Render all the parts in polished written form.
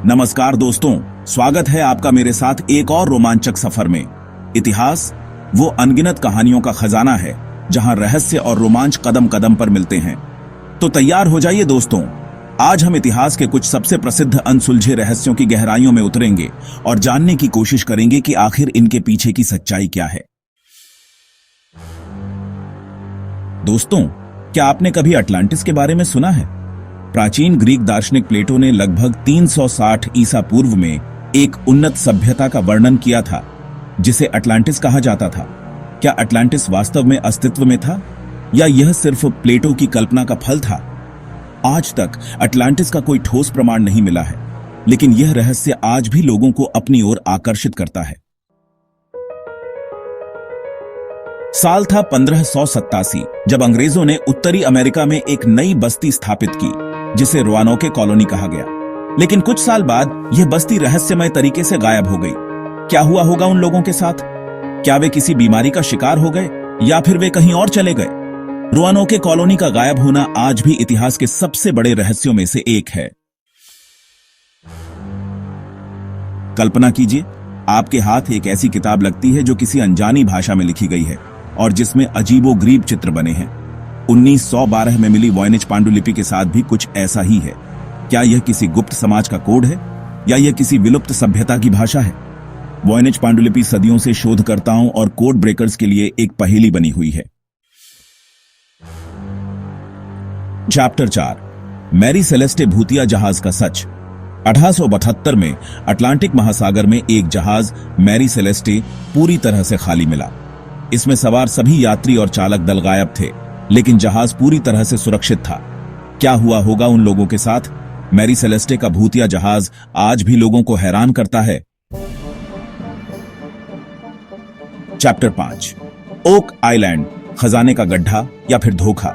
नमस्कार दोस्तों, स्वागत है आपका मेरे साथ एक और रोमांचक सफर में। इतिहास वो अनगिनत कहानियों का खजाना है जहां रहस्य और रोमांच कदम कदम पर मिलते हैं। तो तैयार हो जाइए दोस्तों, आज हम इतिहास के कुछ सबसे प्रसिद्ध अनसुलझे रहस्यों की गहराइयों में उतरेंगे और जानने की कोशिश करेंगे कि आखिर इनके पीछे की सच्चाई क्या है। दोस्तों, क्या आपने कभी अटलांटिस के बारे में सुना है? प्राचीन ग्रीक दार्शनिक प्लेटो ने लगभग 360 ईसा पूर्व में एक उन्नत सभ्यता का वर्णन किया था जिसे अटलांटिस कहा जाता था। क्या अटलांटिस वास्तव में अस्तित्व में था या यह सिर्फ प्लेटो की कल्पना का फल था? आज तक अटलांटिस का कोई ठोस प्रमाण नहीं मिला है, लेकिन यह रहस्य आज भी लोगों को अपनी ओर आकर्षित करता है। साल था 1587 जब अंग्रेजों ने उत्तरी अमेरिका में एक नई बस्ती स्थापित की जिसे रोआनोके कॉलोनी कहा गया। लेकिन कुछ साल बाद यह बस्ती रहस्यमय तरीके से गायब हो गई। क्या हुआ होगा उन लोगों के साथ? क्या वे किसी बीमारी का शिकार हो गए या फिर वे कहीं और चले गए? रोआनोके कॉलोनी का गायब होना आज भी इतिहास के सबसे बड़े रहस्यों में से एक है। कल्पना कीजिए, आपके हाथ एक ऐसी किताब लगती है जो किसी अनजानी भाषा में लिखी गई है और जिसमें अजीबोगरीब चित्र बने हैं। 1912 में मिली वॉयनिच पांडुलिपि के साथ भी कुछ ऐसा ही है। क्या यह किसी गुप्त समाज का कोड है या यह किसी विलुप्त सभ्यता की भाषा है? वॉयनिच पांडुलिपि सदियों से शोधकर्ताओं और कोड ब्रेकर्स के लिए एक पहेली बनी हुई है। चैप्टर 4, मैरी सेलेस्टे भूतिया जहाज का सच। 1872 में अटलांटिक महासागर में एक जहाज मैरी सेलेस्टे पूरी तरह से खाली मिला। इसमें सवार सभी यात्री और चालक दल गायब थे, लेकिन जहाज पूरी तरह से सुरक्षित था। क्या हुआ होगा उन लोगों के साथ? मैरी सेलेस्टे का भूतिया जहाज आज भी लोगों को हैरान करता है। चैप्टर 5, ओक आइलैंड, खजाने का गड्ढा या फिर धोखा।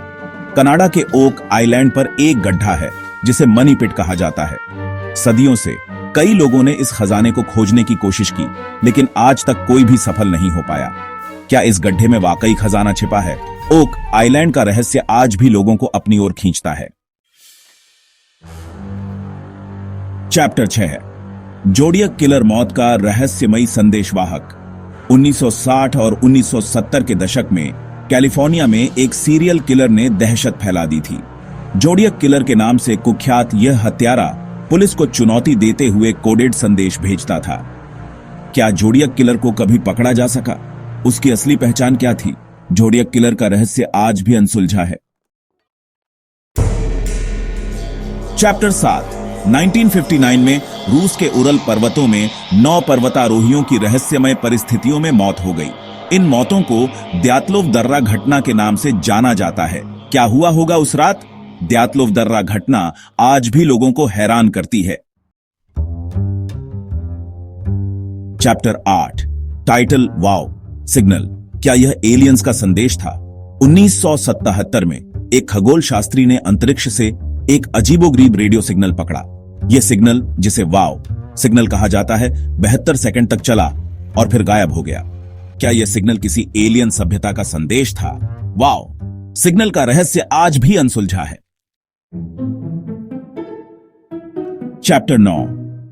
कनाडा के ओक आइलैंड पर एक गड्ढा है जिसे मनी पिट कहा जाता है। सदियों से कई लोगों ने इस खजाने को खोजने की कोशिश की, लेकिन आज तक कोई भी सफल नहीं हो पाया। क्या इस गड्ढे में वाकई खजाना छिपा है? ओक आइलैंड का रहस्य आज भी लोगों को अपनी ओर खींचता है। चैप्टर 6, जोडियक किलर मौत का रहस्यमयी संदेशवाहक। 1960 और 1970 के दशक में कैलिफोर्निया में एक सीरियल किलर ने दहशत फैला दी थी। जोडियक किलर के नाम से कुख्यात यह हत्यारा पुलिस को चुनौती देते हुए कोडेड संदेश भेजता था। क्या जोडियक किलर को कभी पकड़ा जा सका? उसकी असली पहचान क्या थी? जोडियक किलर का रहस्य आज भी अनसुलझा है। चैप्टर 7, 1959 में रूस के उरल पर्वतों में 9 पर्वतारोहियों की रहस्यमय परिस्थितियों में मौत हो गई। इन मौतों को द्यातलोव दर्रा घटना के नाम से जाना जाता है। क्या हुआ होगा उस रात? द्यातलोव दर्रा घटना आज भी लोगों को हैरान करती है। चैप्टर 8, टाइटल वाव सिग्नल। क्या यह एलियंस का संदेश था? 1977 में एक खगोल शास्त्री ने अंतरिक्ष से एक अजीबोगरीब रेडियो सिग्नल पकड़ा। यह सिग्नल, जिसे वाव सिग्नल कहा जाता है, 72 सेकंड तक चला और फिर गायब हो गया। क्या यह सिग्नल किसी एलियन सभ्यता का संदेश था? वाव सिग्नल का रहस्य आज भी अनसुलझा है। चैप्टर 9,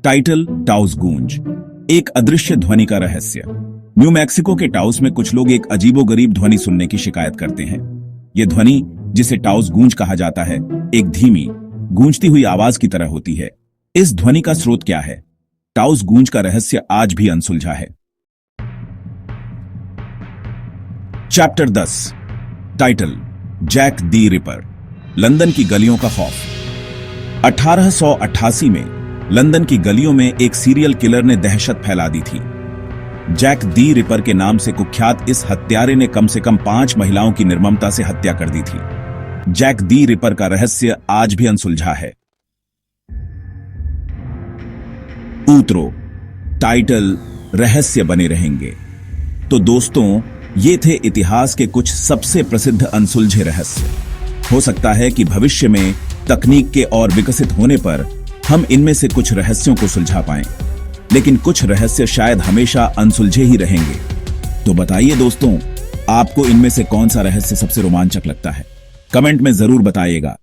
टाइटल टाउस गूंज, एक अदृश्य ध्वनि का रहस्य। न्यू मैक्सिको के टाउस में कुछ लोग एक अजीबोगरीब ध्वनि सुनने की शिकायत करते हैं। यह ध्वनि, जिसे टाउस गूंज कहा जाता है, एक धीमी गूंजती हुई आवाज की तरह होती है। इस ध्वनि का स्रोत क्या है? टाउस गूंज का रहस्य आज भी अनसुलझा है। चैप्टर 10, टाइटल जैक दी रिपर, लंदन की गलियों का खौफ। 1888 में लंदन की गलियों में एक सीरियल किलर ने दहशत फैला दी थी। जैक दी रिपर के नाम से कुख्यात इस हत्यारे ने कम से कम 5 महिलाओं की निर्ममता से हत्या कर दी थी। जैक दी रिपर का रहस्य आज भी अनसुलझा है। उतरो, टाइटल रहस्य बने रहेंगे। तो दोस्तों, ये थे इतिहास के कुछ सबसे प्रसिद्ध अनसुलझे रहस्य। हो सकता है कि भविष्य में तकनीक के और विकसित होने पर हम इनमें से कुछ रहस्यों को सुलझा पाएं, लेकिन कुछ रहस्य शायद हमेशा अनसुलझे ही रहेंगे। तो बताइए दोस्तों, आपको इनमें से कौन सा रहस्य सबसे रोमांचक लगता है? कमेंट में जरूर बताइएगा।